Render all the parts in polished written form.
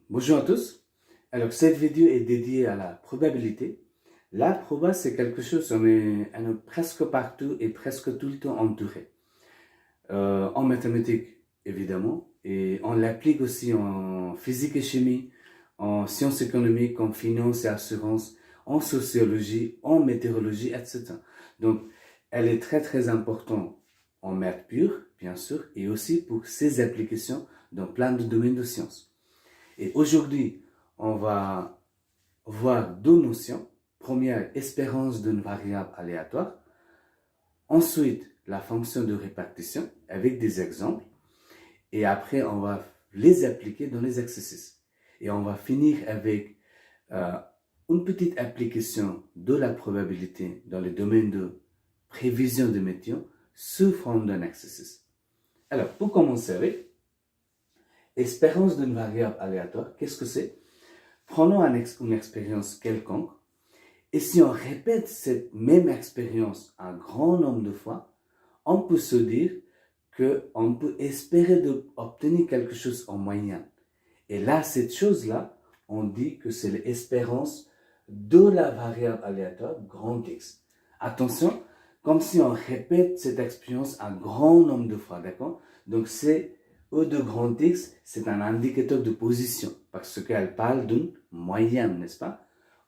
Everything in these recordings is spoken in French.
Bonjour à tous. Alors, cette vidéo est dédiée à la probabilité. La proba, c'est quelque chose, on est presque partout et presque tout le temps entouré. En mathématiques, évidemment, et on l'applique aussi en physique et chimie, en sciences économiques, en finance et assurance, en sociologie, en météorologie, etc. Donc, elle est très très importante en maths pure, bien sûr, et aussi pour ses applications dans plein de domaines de sciences. Et aujourd'hui, on va voir deux notions. Première, espérance d'une variable aléatoire. Ensuite, la fonction de répartition avec des exemples. Et après, on va les appliquer dans les exercices. Et on va finir avec euh, une petite application de la probabilité dans le domaine de prévision de météo sous forme d'un exercice. Alors, pour commencer avec espérance d'une variable aléatoire, qu'est-ce que c'est? Prenons une expérience quelconque, et si on répète cette même expérience un grand nombre de fois, on peut se dire qu'on peut espérer d'obtenir quelque chose en moyenne. Et là, cette chose-là, on dit que c'est l'espérance de la variable aléatoire grand X. Attention, comme si on répète cette expérience un grand nombre de fois, d'accord? Donc c'est E de grand X, c'est un indicateur de position, parce qu'elle parle d'une moyenne, n'est-ce pas?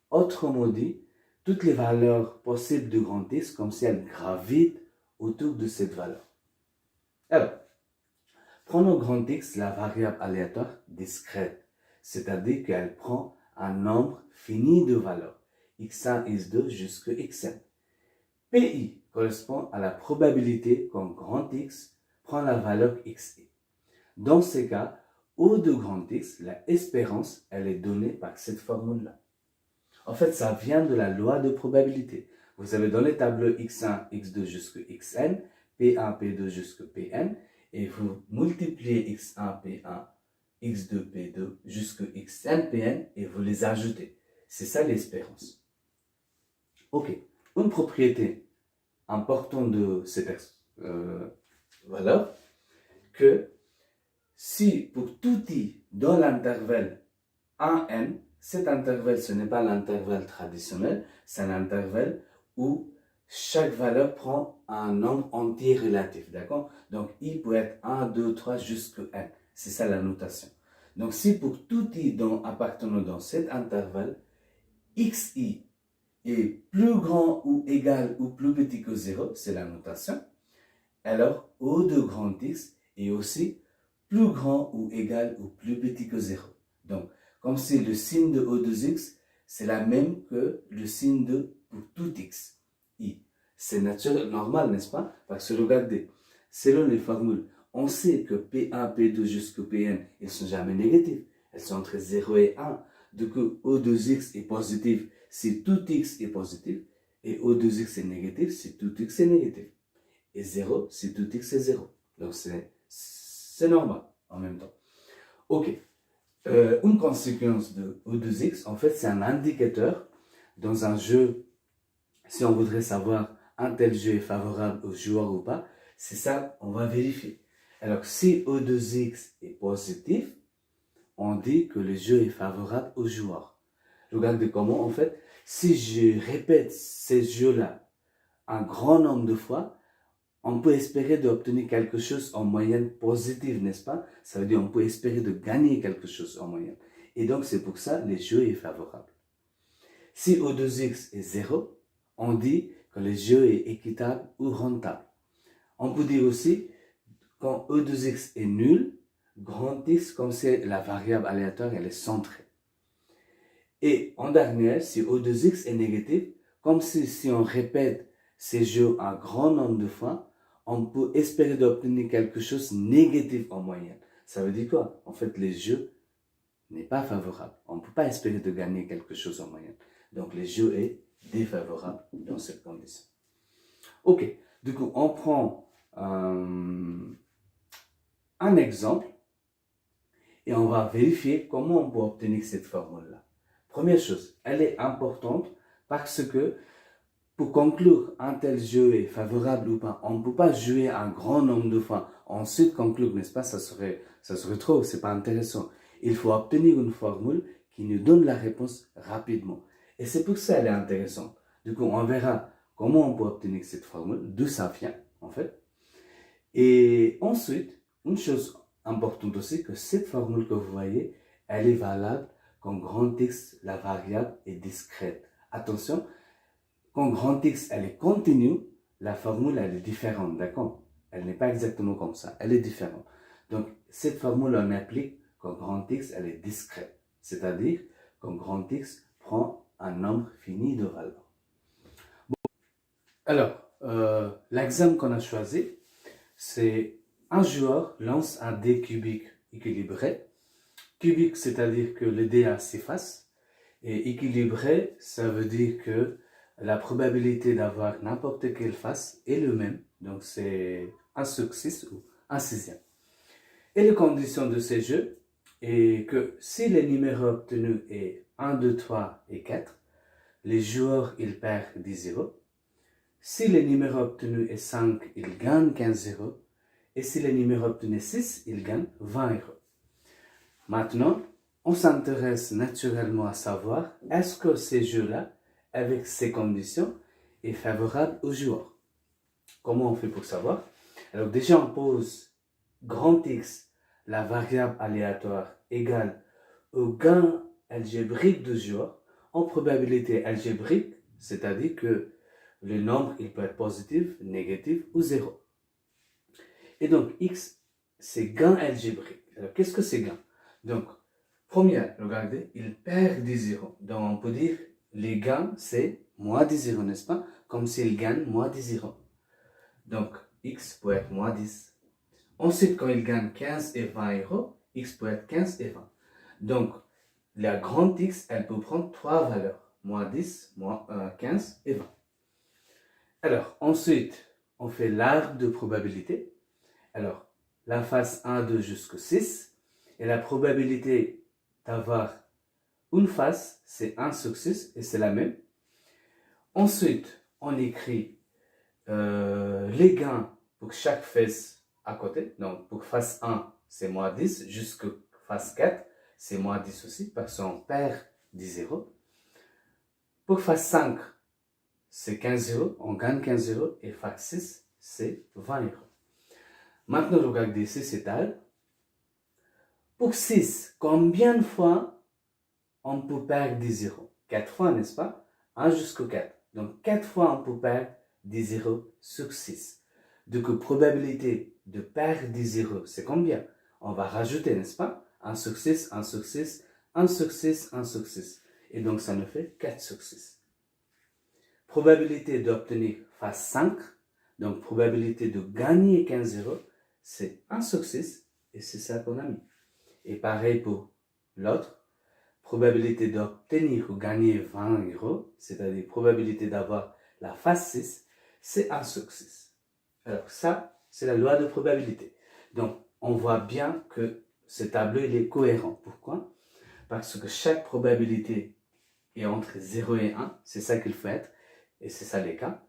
Autrement dit, toutes les valeurs possibles de grand X, comme si elles gravitent autour de cette valeur. Alors, prenons grand X, la variable aléatoire discrète, c'est-à-dire qu'elle prend un nombre fini de valeurs, x1, x2 jusqu'à xn. Pi correspond à la probabilité quand grand X prend la valeur xi. Dans ces cas, O de grand X, la espérance, elle est donnée par cette formule-là. En fait, ça vient de la loi de probabilité. Vous avez dans les tableaux x1, x2 jusqu'à xn, p1, p2 jusqu'à pn, et vous multipliez x1, p1, x2, p2 jusqu'à xn, pn, et vous les ajoutez. C'est ça l'espérance. Ok, une propriété importante de cette valeur, que si pour tout i dans l'intervalle 1n, cet intervalle, ce n'est pas l'intervalle traditionnel, c'est un intervalle où chaque valeur prend un nombre entier relatif, d'accord? Donc, i peut être 1, 2, 3 jusqu'à n. C'est ça la notation. Donc, si pour tout i appartenant dans cet intervalle, xi est plus grand ou égal ou plus petit que 0, c'est la notation, alors O de grand X est aussi plus grand ou égal ou plus petit que 0. Donc, comme si le signe de O de X, c'est la même que le signe de pour tout X, I. C'est naturel, normal, n'est-ce pas? Parce que regardez, selon les formules, on sait que P1, P2 jusqu'à Pn, ils ne sont jamais négatifs. Elles sont entre 0 et 1. Du coup, O de X est positif si tout X est positif, et O de X est négatif si tout X est négatif. Et 0 si tout X est 0. Donc, c'est normal en même temps. Ok. Une conséquence de O2X, en fait, c'est un indicateur dans un jeu. Si on voudrait savoir un tel jeu est favorable au joueur ou pas, c'est ça, on va vérifier. Alors, si O2X est positif, on dit que le jeu est favorable au joueur. Regardez comment, en fait, si je répète ces jeux-là un grand nombre de fois, on peut espérer d'obtenir quelque chose en moyenne positive, n'est-ce pas? Ça veut dire qu'on peut espérer de gagner quelque chose en moyenne. Et donc, c'est pour ça que le jeu est favorable. Si O2X est 0, on dit que le jeu est équitable ou rentable. On peut dire aussi, quand O2X est nul, grand X, comme c'est la variable aléatoire, elle est centrée. Et en dernier, si O2X est négatif, comme si on répète ces jeux un grand nombre de fois, on peut espérer d'obtenir quelque chose de négatif en moyenne. Ça veut dire quoi? En fait, le jeu n'est pas favorable. On ne peut pas espérer de gagner quelque chose en moyenne. Donc, le jeu est défavorable dans cette condition. Ok, du coup, on prend un exemple et on va vérifier comment on peut obtenir cette formule-là. Première chose, elle est importante parce que pour conclure un tel jeu est favorable ou pas, on ne peut pas jouer un grand nombre de fois, ensuite conclure, n'est-ce pas? Ça serait trop, c'est pas intéressant. Il faut obtenir une formule qui nous donne la réponse rapidement. Et c'est pour ça qu'elle est intéressante. Du coup, on verra comment on peut obtenir cette formule, d'où ça vient, en fait. Et ensuite, une chose importante aussi, que cette formule que vous voyez, elle est valable quand grand X, la variable est discrète. Attention, quand grand X, elle est continue, la formule, elle est différente, d'accord? Elle n'est pas exactement comme ça, elle est différente. Donc, cette formule, on applique quand grand X, elle est discrète. C'est-à-dire, quand grand X prend un nombre fini de valeurs. Bon. Alors, l'exemple qu'on a choisi, c'est un joueur lance un dé cubique équilibré. Cubique, c'est-à-dire que le dé a 6 faces. Et équilibré, ça veut dire que la probabilité d'avoir n'importe quelle face est le même. Donc, c'est 1 sur 6 ou 1 sixième. Et les conditions de ce jeu est que si le numéro obtenu est 1, 2, 3 et 4, les joueurs, ils perdent 10 euros. Si le numéro obtenu est 5, ils gagnent 15 euros. Et si le numéro obtenu est 6, ils gagnent 20 euros. Maintenant, on s'intéresse naturellement à savoir est-ce que ces jeux-là, avec ces conditions, est favorable aux joueurs. Comment on fait pour savoir? Alors déjà, on pose grand X, la variable aléatoire, égale au gain algébrique du joueur en probabilité algébrique, c'est-à-dire que le nombre, il peut être positif, négatif ou zéro. Et donc, X, c'est gain algébrique. Alors, qu'est-ce que c'est gain? Donc, première, regardez, il perd des zéros. Donc, on peut dire, les gains, c'est moins 10 zéros, n'est-ce pas? Comme s'il gagne moins 10 zéros. Donc, X peut être moins 10. Ensuite, quand il gagne 15 et 20 euros, X peut être 15 et 20. Donc, la grande X, elle peut prendre 3 valeurs. Moins 10, moins 15 et 20. Alors, ensuite, on fait l'arbre de probabilité. Alors, la face 1, 2 jusqu'au 6. Et la probabilité d'avoir une face, c'est 1 sur 6 et c'est la même. Ensuite, on écrit les gains pour chaque face à côté. Donc, pour face 1, c'est moins 10. Jusqu'à face 4, c'est moins 10 aussi parce qu'on perd 10 euros. Pour face 5, c'est 15 euros. On gagne 15 euros. Et face 6, c'est 20 euros. Maintenant, regardez ici, c'est égal. Pour 6, combien de fois on peut perdre 10 euros? 4 fois, n'est-ce pas? 1 jusqu'au 4. Donc, 4 fois on peut perdre 10 zéros sur 6. Donc, probabilité de perdre 10 zéros, c'est combien? On va rajouter, n'est-ce pas? 1 sur 6, 1 sur 6, 1 sur 6, 1 sur 6. Et donc, ça nous fait 4 sur 6. Probabilité d'obtenir face 5, donc probabilité de gagner 15 zéros, c'est 1 sur 6, et c'est ça qu'on a mis. Et pareil pour l'autre, probabilité d'obtenir ou gagner 20 euros, c'est-à-dire probabilité d'avoir la face 6, c'est 1 sur 6. Alors ça, c'est la loi de probabilité. Donc, on voit bien que ce tableau, il est cohérent. Pourquoi? Parce que chaque probabilité est entre 0 et 1, c'est ça qu'il faut être, et c'est ça les cas.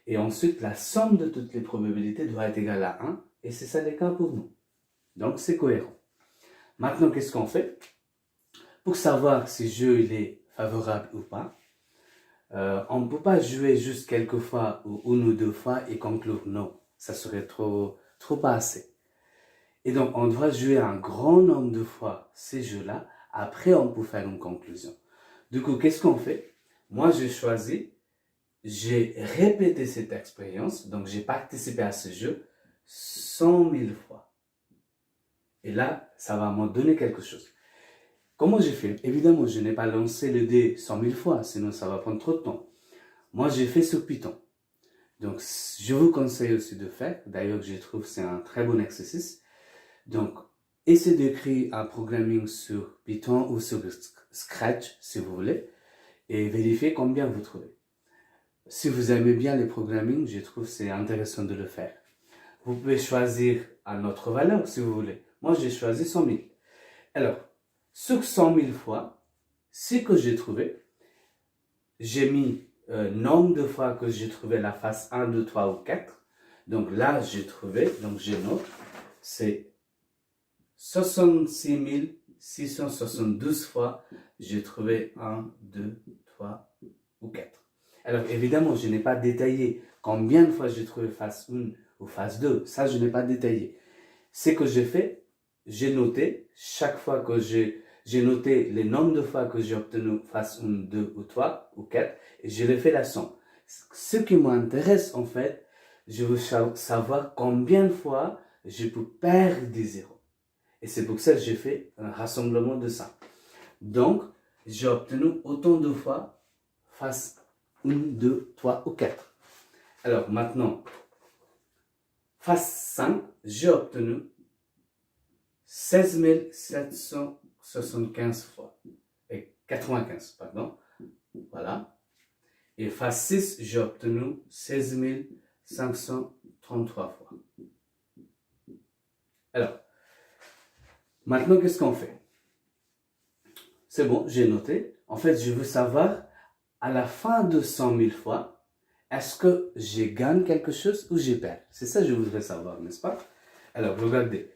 Et ensuite, la somme de toutes les probabilités doit être égale à 1, et c'est ça les cas pour nous. Donc, c'est cohérent. Maintenant, qu'est-ce qu'on fait? Pour savoir si le jeu il est favorable ou pas, on ne peut pas jouer juste quelques fois ou une ou deux fois et conclure non. Ça serait trop pas assez. Et donc, on doit jouer un grand nombre de fois ces jeux-là. Après, on peut faire une conclusion. Du coup, qu'est-ce qu'on fait? Moi, j'ai répété cette expérience. Donc, j'ai participé à ce jeu 100 000 fois. Et là, ça va me donner quelque chose. Comment j'ai fait? Évidemment, je n'ai pas lancé le dé 100 000 fois, sinon ça va prendre trop de temps. Moi, j'ai fait sur Python. Donc, je vous conseille aussi de faire. D'ailleurs, je trouve que c'est un très bon exercice. Donc, essayez d'écrire un programming sur Python ou sur Scratch, si vous voulez, et vérifiez combien vous trouvez. Si vous aimez bien les programming, je trouve que c'est intéressant de le faire. Vous pouvez choisir une autre valeur, si vous voulez. Moi, j'ai choisi 100 000. Alors, sur 100 000 fois, ce que j'ai trouvé, j'ai mis nombre de fois que j'ai trouvé la face 1, 2, 3 ou 4. Donc là, j'ai trouvé, donc j'ai note, c'est 66 672 fois, j'ai trouvé 1, 2, 3 ou 4. Alors évidemment, je n'ai pas détaillé combien de fois j'ai trouvé phase 1 ou phase 2. Ça, je n'ai pas détaillé. Ce que j'ai fait, j'ai noté chaque fois que j'ai noté les nombres de fois que j'ai obtenu phase 1, 2 ou 3 ou 4 et je l'ai fait la somme. Ce qui m'intéresse en fait, je veux savoir combien de fois je peux perdre des zéros. Et c'est pour ça que j'ai fait un rassemblement de ça. Donc, j'ai obtenu autant de fois phase 1, 2, 3 ou 4. Alors maintenant, phase 5, j'ai obtenu 16 775 fois. Et 95, pardon. Voilà. Et phase 6, j'ai obtenu 16 533 fois. Alors, maintenant, qu'est-ce qu'on fait? C'est bon, j'ai noté. En fait, je veux savoir, à la fin de 100 000 fois, est-ce que je gagne quelque chose ou je perds? C'est ça que je voudrais savoir, n'est-ce pas? Alors, regardez.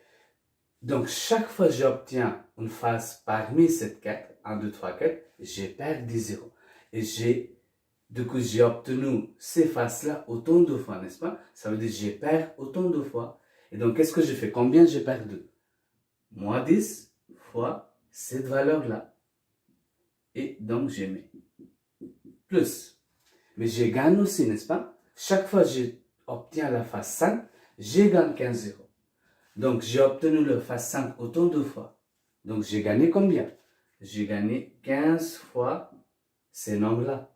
Donc, chaque fois que j'obtiens une phase parmi cette 4, 1, 2, 3, 4, je perds des zéros. Et du coup, j'ai obtenu ces phases-là autant de fois, n'est-ce pas? Ça veut dire que je perds autant de fois. Et donc, qu'est-ce que je fais? Combien j'ai perdu? Moins 10 fois cette valeur-là. Et donc, je mets plus. Mais je gagne aussi, n'est-ce pas? Chaque fois que j'obtiens la phase 5, je gagne 15 zéros. Donc, j'ai obtenu la phase 5 autant de fois. Donc, j'ai gagné combien? J'ai gagné 15 fois ces nombres-là.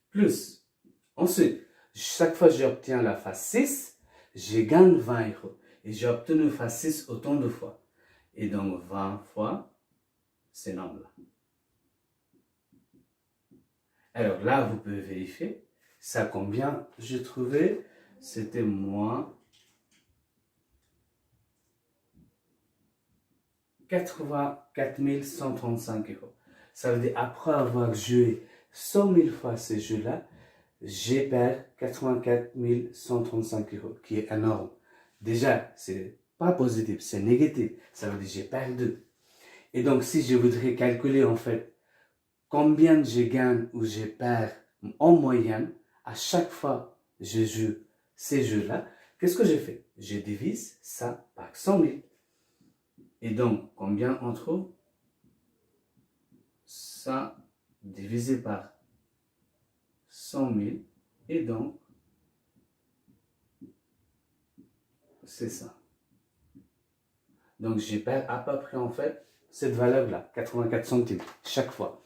Plus. Ensuite, chaque fois que j'obtiens la phase 6, je gagne 20 euros. Et j'ai obtenu la phase 6 autant de fois. Et donc, 20 fois ces nombres-là. Alors là, vous pouvez vérifier. Ça combien j'ai trouvé? C'était moins 84 135 euros. Ça veut dire après avoir joué 100 000 fois ce jeu-là, j'ai perdu 84 135 euros, qui est énorme. Déjà, c'est pas positif, c'est négatif. Ça veut dire j'ai perdu. Et donc, si je voudrais calculer en fait combien je gagne ou je perds en moyenne à chaque fois que je joue ces jeux-là, qu'est-ce que je fais? Je divise ça par 100 000. Et donc, combien on trouve? Ça divisé par 100 000. Et donc, c'est ça. Donc, je perds à peu près en fait cette valeur-là, 84 centimes, chaque fois.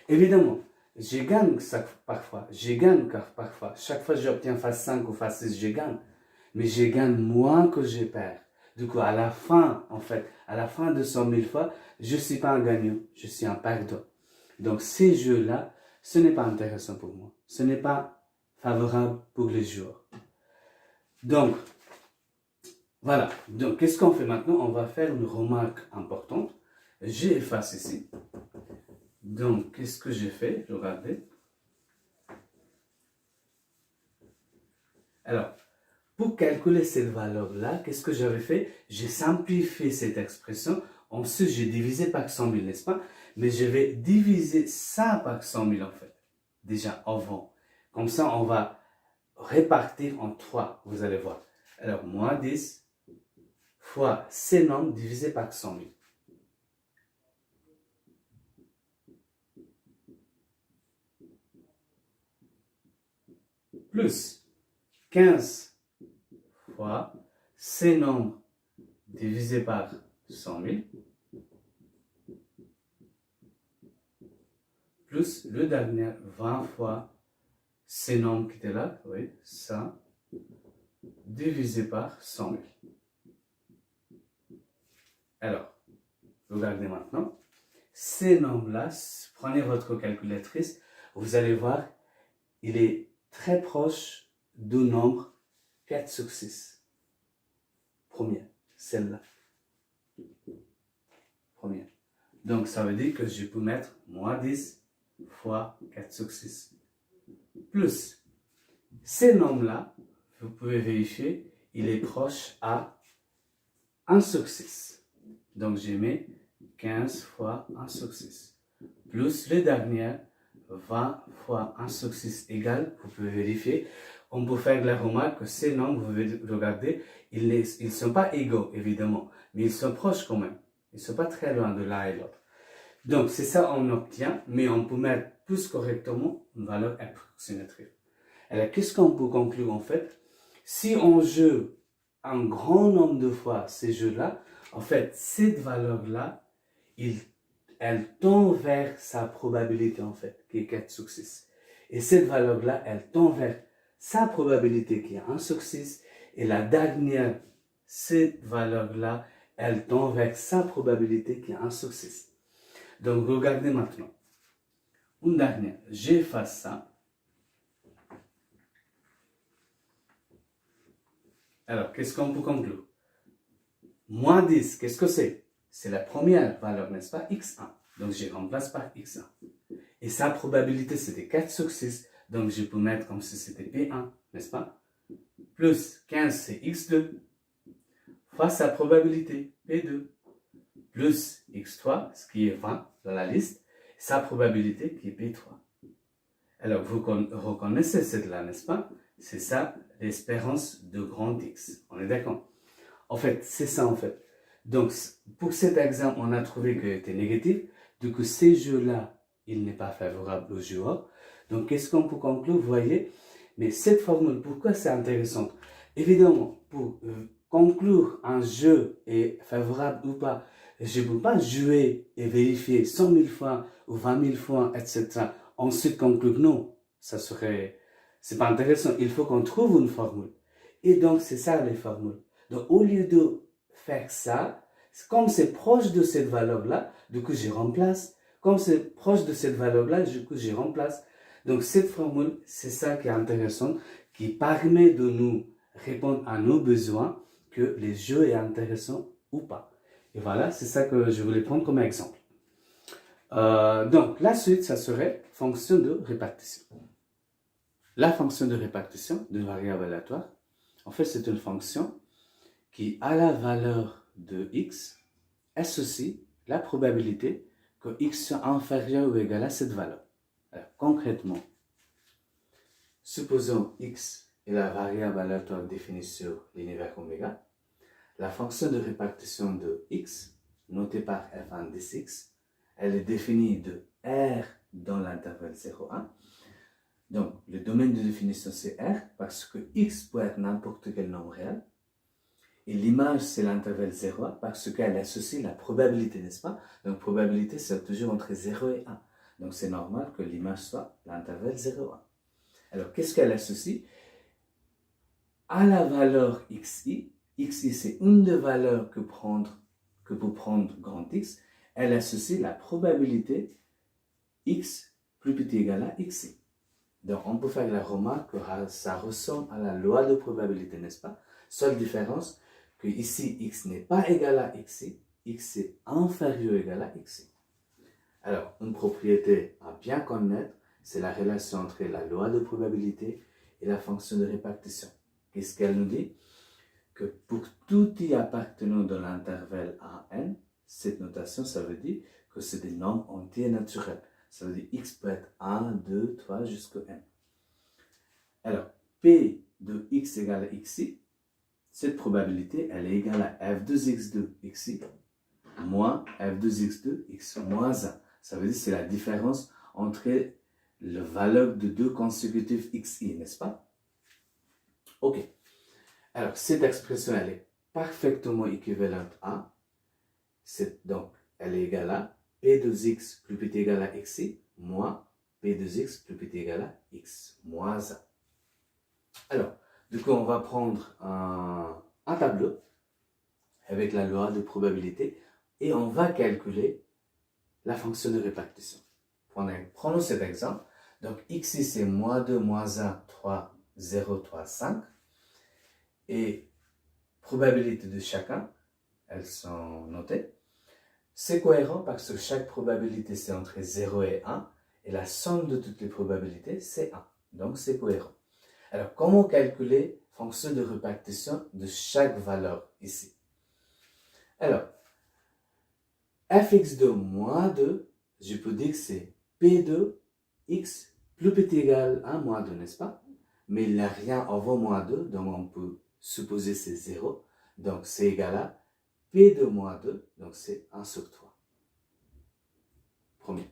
Évidemment, je gagne ça parfois. Je gagne parfois. Chaque fois que j'obtiens phase 5 ou phase 6, je gagne. Mais je gagne moins que je perds. Du coup, à la fin, en fait, à la fin de 100 000 fois, je ne suis pas un gagnant, je suis un perdant. Donc, ces jeux-là, ce n'est pas intéressant pour moi. Ce n'est pas favorable pour les joueurs. Donc, voilà. Donc, qu'est-ce qu'on fait maintenant? On va faire une remarque importante. J'efface ici. Donc, qu'est-ce que j'ai fait? Regardez. Alors, pour calculer cette valeur-là, qu'est-ce que j'avais fait? J'ai simplifié cette expression. Ensuite, j'ai divisé par 100 000, n'est-ce pas? Mais je vais diviser ça par 100 000 en fait. Déjà avant. Comme ça, on va répartir en 3. Vous allez voir. Alors, moins 10 fois ces nombres divisé par 100 000. Plus 15 fois ces nombres divisé par 100 000. Plus le dernier 20 fois ces nombres qui étaient là, oui, ça, divisé par 100 000. Alors, regardez maintenant, ces nombres-là, prenez votre calculatrice, vous allez voir, il est très proche du nombre 4 sur 6. Première, celle-là. Première. Donc, ça veut dire que je peux mettre moins 10 fois 4 sur 6. Plus, ces nombres-là, vous pouvez vérifier, il est proche à 1 sur 6. Donc, je mets 15 fois 1 sur 6. Plus le dernier, 20 fois 1 sur 6 égale, vous pouvez vérifier. On peut faire la remarque que ces nombres, vous pouvez regarder, ils ne sont pas égaux, évidemment, mais ils sont proches quand même. Ils ne sont pas très loin de l'un et l'autre. Donc, c'est ça on obtient, mais on peut mettre plus correctement une valeur approximative. Alors, qu'est-ce qu'on peut conclure en fait? Si on joue un grand nombre de fois ces jeux-là, en fait, cette valeur-là, elle tend vers sa probabilité en fait, qui est 4 sur 6. Et cette valeur-là, elle tend vers sa probabilité qui est 1 sur 6. Et la dernière, cette valeur-là, elle tend vers sa probabilité qui est 1 sur 6. Donc, regardez maintenant. Une dernière, j'efface ça. Alors, qu'est-ce qu'on peut conclure? Moins 10, qu'est-ce que c'est? C'est la première valeur, n'est-ce pas? X1. Donc, je remplace par X1. Et sa probabilité, c'était 4 sur 6. Donc, je peux mettre comme si c'était P1, n'est-ce pas? Plus 15, c'est X2. Fois sa probabilité, P2. Plus X3, ce qui est 20 dans la liste. Sa probabilité qui est P3. Alors, vous reconnaissez cette-là, n'est-ce pas? C'est ça, l'espérance de grand X. On est d'accord? En fait, c'est ça, en fait. Donc, pour cet exemple, on a trouvé qu'il était négatif. Du coup, ces jeux-là, il n'est pas favorable aux joueurs. Donc, qu'est-ce qu'on peut conclure? Vous voyez? Mais cette formule, pourquoi c'est intéressant? Évidemment, pour conclure un jeu est favorable ou pas, je ne peux pas jouer et vérifier 100 000 fois ou 20 000 fois, etc. Ensuite conclure, non, ça serait, c'est pas intéressant. Il faut qu'on trouve une formule. Et donc, c'est ça les formules. Donc, au lieu de faire ça, comme c'est proche de cette valeur-là, du coup, je remplace. Comme c'est proche de cette valeur-là, du coup, je remplace. Donc, cette formule, c'est ça qui est intéressant, qui permet de nous répondre à nos besoins, que les jeux est intéressant ou pas. Et voilà, c'est ça que je voulais prendre comme exemple. Donc, la suite, ça serait fonction de répartition. La fonction de répartition d'une variable aléatoire, en fait, c'est une fonction qui, à la valeur de x, associe la probabilité que x soit inférieur ou égal à cette valeur. Alors, concrètement, supposons x est la variable aléatoire définie sur l'univers oméga. La fonction de répartition de x, notée par f1 dx, elle est définie de R dans l'intervalle 0,1. Donc, le domaine de définition, c'est R, parce que X peut être n'importe quel nombre réel. Et l'image, c'est l'intervalle 0,1, parce qu'elle associe la probabilité, n'est-ce pas? Donc, probabilité, c'est toujours entre 0 et 1. Donc, c'est normal que l'image soit l'intervalle 0,1. Alors, qu'est-ce qu'elle associe? À la valeur xi, xi, c'est une des valeurs que peut prendre grand X, elle associe la probabilité x plus petit égal à xi. Donc, on peut faire la remarque que ça ressemble à la loi de probabilité, n'est-ce pas? Seule différence, que ici, x n'est pas égal à xi, x est inférieur ou égal à xi. Alors, une propriété à bien connaître, c'est la relation entre la loi de probabilité et la fonction de répartition. Qu'est-ce qu'elle nous dit? Que pour tout i appartenant dans l'intervalle à n, cette notation, ça veut dire que c'est des nombres entiers naturels. Ça veut dire x peut être 1, 2, 3 jusqu'à n. Alors, P de x égale à xi, cette probabilité, elle est égale à f de x2 xi moins f de x2 x moins 1. Ça veut dire que c'est la différence entre la valeur de deux consécutifs xi, n'est-ce pas? Ok. Alors, cette expression, elle est parfaitement équivalente à, donc, elle est égale à p de x plus petit égal à xi moins p de x plus petit égal à x moins 1. Alors, du coup, on va prendre un tableau avec la loi de probabilité et on va calculer la fonction de répartition. Prenons cet exemple. Donc, xi, c'est moins 2, moins 1, 3, 0, 3, 5. Et probabilité de chacun, elles sont notées. C'est cohérent parce que chaque probabilité, c'est entre 0 et 1. Et la somme de toutes les probabilités, c'est 1. Donc, c'est cohérent. Alors, comment calculer fonction de répartition de chaque valeur ici? Alors, fx de moins 2, je peux dire que c'est p de x plus petit égal à moins 2, n'est-ce pas? Mais il n'y a rien avant moins 2, donc on peut supposer c'est 0. Donc c'est égal à p de moins 2, donc c'est 1 sur 3. Premier.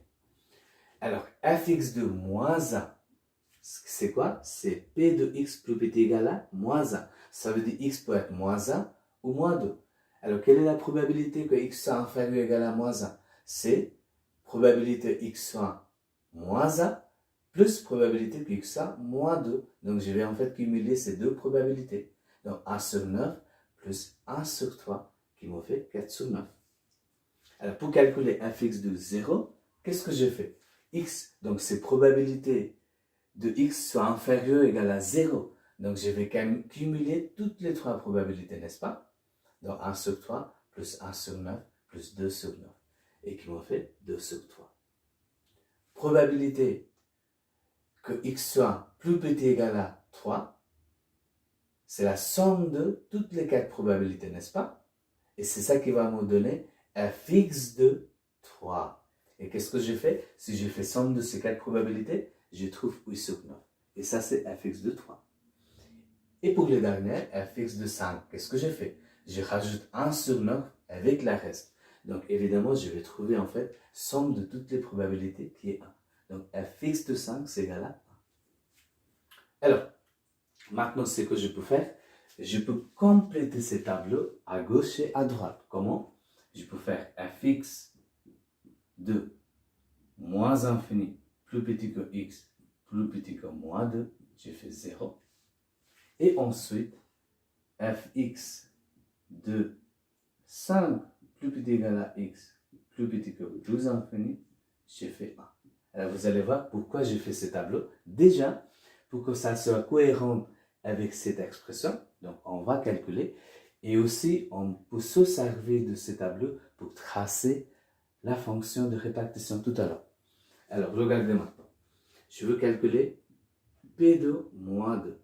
Alors, fx de moins 1, c'est quoi? C'est p de x plus petit égal à moins 1. Ça veut dire x peut être moins 1 ou moins 2. Alors, quelle est la probabilité que x soit inférieur ou égal à moins 1? C'est probabilité x soit moins 1 plus probabilité que x soit moins 2. Donc, je vais en fait cumuler ces deux probabilités. Donc, 1 sur 9 plus 1 sur 3 qui me fait 4 sur 9. Alors, pour calculer fx de 0, qu'est-ce que je fais? X, donc c'est probabilité de x soit inférieur ou égal à 0. Donc, je vais cumuler toutes les trois probabilités, n'est-ce pas? Donc, 1 sur 3 plus 1 sur 9 plus 2 sur 9. Et qui me fait 2 sur 3. Probabilité que x soit plus petit ou égal à 3, c'est la somme de toutes les quatre probabilités, n'est-ce pas? Et c'est ça qui va me donner fx de 3. Et qu'est-ce que j'ai fait? Si je fais somme de ces quatre probabilités, je trouve 8 sur 9. Et ça, c'est fx de 3. Et pour les dernières, fx de 5, qu'est-ce que j'ai fait? Je rajoute 1 sur 9 avec la reste. Donc, évidemment, je vais trouver en fait somme de toutes les probabilités qui est 1. Donc, fx de 5, c'est égal à 1. Alors, maintenant, ce que je peux faire, je peux compléter ces tableaux à gauche et à droite. Comment? Je peux faire fx de moins infini plus petit que x plus petit que moins 2, j'ai fait 0. Et ensuite, fx de 5 plus petit égal à x plus petit que 12 infini, j'ai fait 1. Alors vous allez voir pourquoi j'ai fait ce tableau. Déjà, pour que ça soit cohérent avec cette expression, donc on va calculer. Et aussi, on peut se servir de ce tableau pour tracer la fonction de répartition tout à l'heure. Alors, regardez maintenant. Je veux calculer P de moins 2.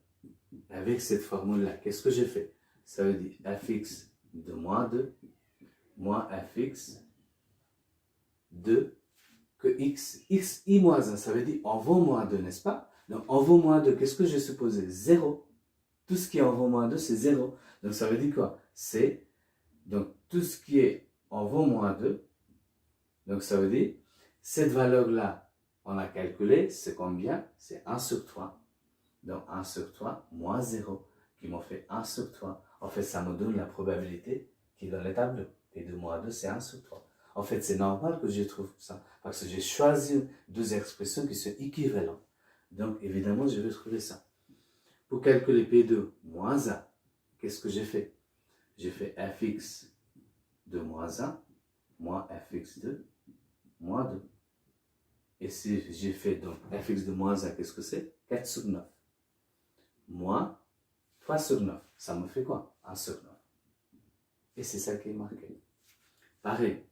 Avec cette formule-là, qu'est-ce que j'ai fait? Ça veut dire fx de moins 2 moins fx de que x i moins 1, ça veut dire en vaut moins 2, n'est-ce pas? Donc en vaut moins 2, qu'est-ce que j'ai supposé? 0. Tout ce qui est en vaut moins 2, c'est 0. Donc ça veut dire quoi? C'est, donc tout ce qui est en vaut moins 2, donc ça veut dire, cette valeur-là, on a calculé, c'est combien? C'est 1 sur 3. Donc 1 sur 3 moins 0, qui m'en fait 1 sur 3. En fait, ça me donne la probabilité qui est dans le tableau. Et de moins 2, c'est 1 sur 3. En fait, c'est normal que je trouve ça, parce que j'ai choisi deux expressions qui sont équivalentes. Donc, évidemment, je vais trouver ça. Pour calculer P2 moins 1, qu'est-ce que j'ai fait? J'ai fait fx de moins 1 moins fx de moins 2. Et si j'ai fait donc fx de moins 1, qu'est-ce que c'est? 4 sur 9. Moins 3 sur 9. Ça me fait quoi? 1 sur 9. Et c'est ça qui est marqué. Pareil,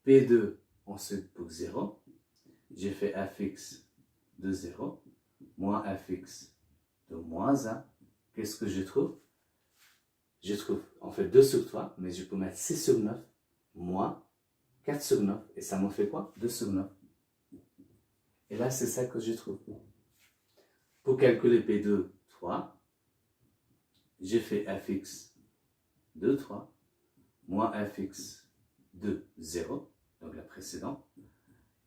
P2, ensuite pour 0, j'ai fait fx de 0, moins fx de moins 1. Qu'est-ce que je trouve? Je trouve en fait 2 sur 3, mais je peux mettre 6 sur 9, moins 4 sur 9. Et ça me fait quoi? 2 sur 9. Et là, c'est ça que je trouve. Pour calculer P2, 3, j'ai fait fx de 3, moins fx de 0, donc la précédente.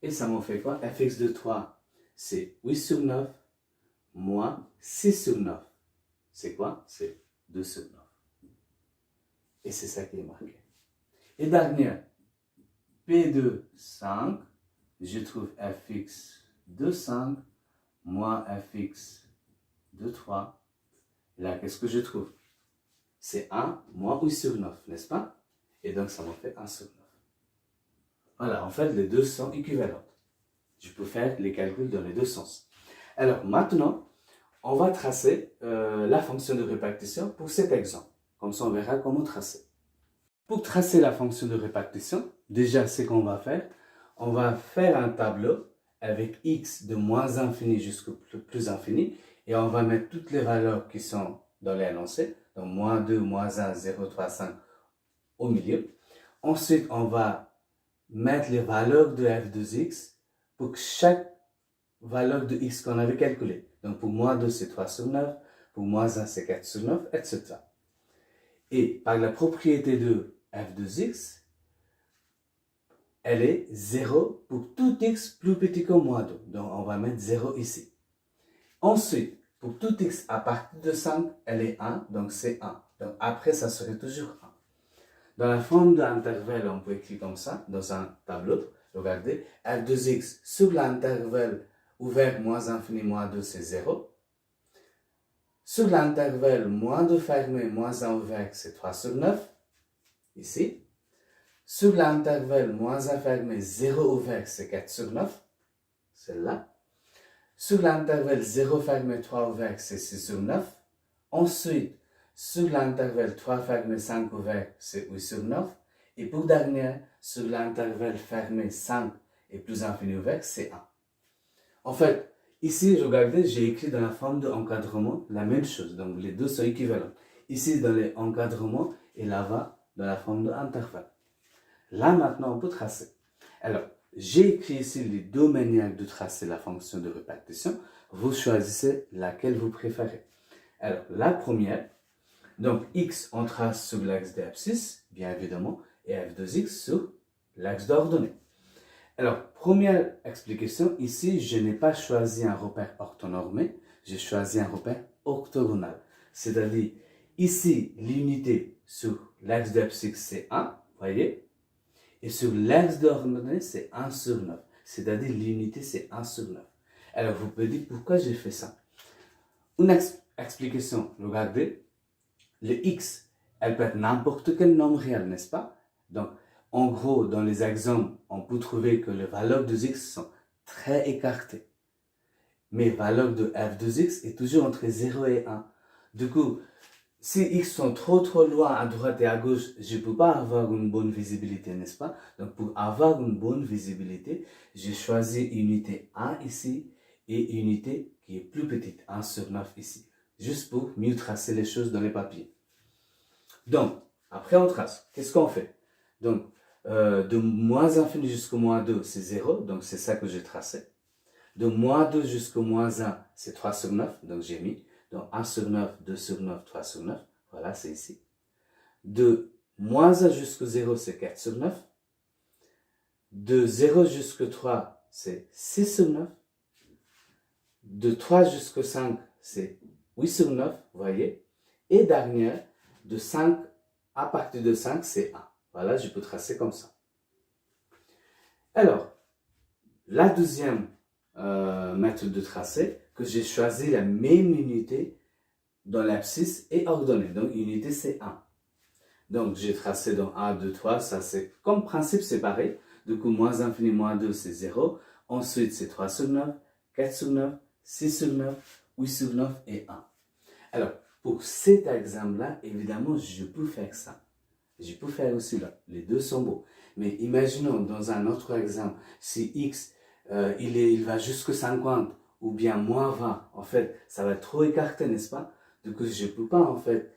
Et ça m'en fait quoi? Fx de 3, c'est 8 sur 9, moins 6 sur 9. C'est quoi? C'est 2 sur 9. Et c'est ça qui est marqué. Et dernière, P de 5, je trouve fx de 5, moins fx de 3. Et là, qu'est-ce que je trouve? C'est 1 moins 8 sur 9, n'est-ce pas? Et donc, ça m'en fait 1 sur 9. Voilà, en fait, les deux sont équivalentes. Je peux faire les calculs dans les deux sens. Alors, maintenant, on va tracer la fonction de répartition pour cet exemple. Comme ça, on verra comment tracer. Pour tracer la fonction de répartition, déjà, ce qu'on va faire, on va faire un tableau avec x de moins infini jusqu'au plus infini, et on va mettre toutes les valeurs qui sont dans l'énoncé, donc moins 2, moins 1, 0, 3, 5 au milieu. Ensuite, on va mettre les valeurs de f de x pour chaque valeur de x qu'on avait calculée. Donc pour moins 2, c'est 3 sur 9, pour moins 1, c'est 4 sur 9, etc. Et par la propriété de f de x, elle est 0 pour tout x plus petit que moins 2. Donc on va mettre 0 ici. Ensuite, pour tout x à partir de 5, elle est 1, donc c'est 1. Donc après, ça serait toujours 1. Dans la forme d'intervalle, on peut écrire comme ça, dans un tableau. Regardez, f de x sur l'intervalle ouvert moins infini moins 2, c'est 0. Sur l'intervalle moins 2 fermé moins 1 ouvert, c'est 3 sur 9. Ici. Sur l'intervalle moins 1 fermé 0 ouvert, c'est 4 sur 9. Celle-là. Sur l'intervalle 0 fermé 3 ouvert, c'est 6 sur 9. Ensuite, sur l'intervalle 3 fermé 5 ouvert, c'est 8 sur 9. Et pour dernier, sur l'intervalle fermé 5 et plus infini ouvert, c'est 1. En fait, ici, regardez, j'ai écrit dans la forme d'encadrement la même chose. Donc, les deux sont équivalents. Ici, dans les encadrements et là-bas, dans la forme d'intervalle. Là, maintenant, on peut tracer. Alors, j'ai écrit ici les deux manières de tracer la fonction de répartition. Vous choisissez laquelle vous préférez. Alors, la première, donc x, on trace sur l'axe de f6, bien évidemment, et f de x sur l'axe d'ordonnée. Alors, première explication, ici, je n'ai pas choisi un repère orthonormé, j'ai choisi un repère orthogonal. C'est-à-dire, ici, l'unité sur l'axe de f6, c'est 1, voyez, et sur l'axe d'ordonnée, c'est 1 sur 9. C'est-à-dire, l'unité, c'est 1 sur 9. Alors, vous pouvez dire pourquoi j'ai fait ça. Une explication, regardez, le x, elle peut être n'importe quel nombre réel, n'est-ce pas? Donc, en gros, dans les exemples, on peut trouver que les valeurs de x sont très écartées. Mais la valeur de f de x est toujours entre 0 et 1. Du coup, si x sont trop loin à droite et à gauche, je ne peux pas avoir une bonne visibilité, n'est-ce pas? Donc, pour avoir une bonne visibilité, j'ai choisi unité 1 ici et unité qui est plus petite, 1 sur 9 ici. Juste pour mieux tracer les choses dans les papiers. Donc, après on trace. Qu'est-ce qu'on fait? Donc, de moins infini jusqu'au moins 2, c'est 0. Donc, c'est ça que j'ai tracé. De moins 2 jusqu'au moins 1, c'est 3 sur 9. Donc, j'ai mis. Donc, 1 sur 9, 2 sur 9, 3 sur 9. Voilà, c'est ici. De moins 1 jusqu'au 0, c'est 4 sur 9. De 0 jusqu'au 3, c'est 6 sur 9. De 3 jusqu'au 5, c'est 8 sur 9, vous voyez. Et dernière, de 5 à partir de 5, c'est 1. Voilà, je peux tracer comme ça. Alors, la deuxième méthode de tracer, que j'ai choisi la même unité dans l'abscisse et ordonnée. Donc, unité, c'est 1. Donc, j'ai tracé dans 1, 2, 3. Ça, c'est comme principe, c'est pareil. Du coup, moins infini, moins 2, c'est 0. Ensuite, c'est 3 sur 9, 4 sur 9, 6 sur 9, 8 sur 9 et 1. Alors, pour cet exemple-là, évidemment, je peux faire ça. Je peux faire aussi là. Les deux sont beaux. Mais imaginons dans un autre exemple, si x, il va jusqu'à 50 ou bien moins 20, en fait, ça va être trop écarté, n'est-ce pas? Du coup, je ne peux pas, en fait,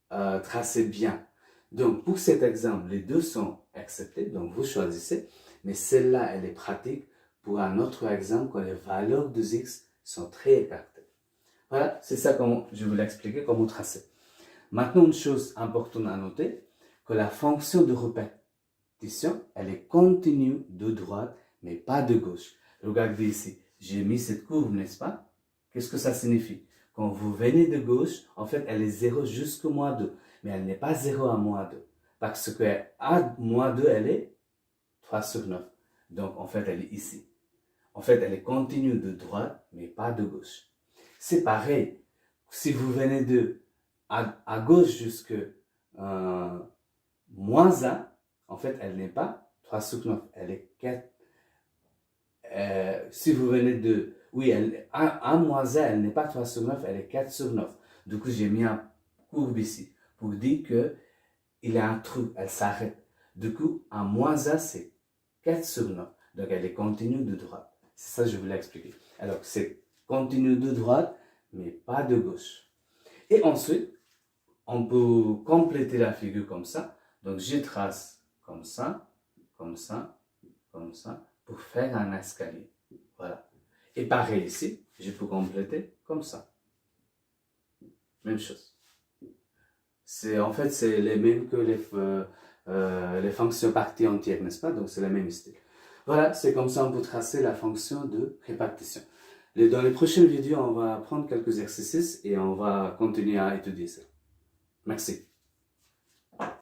tracer bien. Donc, pour cet exemple, les deux sont acceptés, donc vous choisissez. Mais celle-là, elle est pratique pour un autre exemple quand les valeurs de x sont très écartées. Voilà, c'est ça comment je voulais expliquer comment tracer. Maintenant, une chose importante à noter, que la fonction de répétition, elle est continue de droite, mais pas de gauche. Regardez ici, j'ai mis cette courbe, n'est-ce pas? Qu'est-ce que ça signifie? Quand vous venez de gauche, en fait, elle est 0 jusqu'au moins 2, mais elle n'est pas 0 à moins 2, parce que à moins 2, elle est 3 sur 9. Donc, en fait, elle est ici. En fait, elle est continue de droite, mais pas de gauche. C'est pareil. Si vous venez de à gauche jusque moins 1, en fait, elle n'est pas 3 sur 9, elle est 4. Si vous venez de... Oui, à moins 1, elle n'est pas 3 sur 9, elle est 4 sur 9. Du coup, j'ai mis un courbe ici pour dire qu'il y a un trou, elle s'arrête. Du coup, à moins 1, c'est 4 sur 9. Donc, elle est continue de droite. C'est ça que je voulais expliquer. Alors, c'est continue de droite, mais pas de gauche. Et ensuite, on peut compléter la figure comme ça. Donc, je trace comme ça, comme ça, comme ça, pour faire un escalier. Voilà. Et pareil ici, je peux compléter comme ça. Même chose. En fait, c'est les mêmes que les fonctions parties entières, n'est-ce pas? Donc, c'est le même style. Voilà, c'est comme ça on peut tracer la fonction de répartition. Dans les prochaines vidéos, on va prendre quelques exercices et on va continuer à étudier ça. Merci.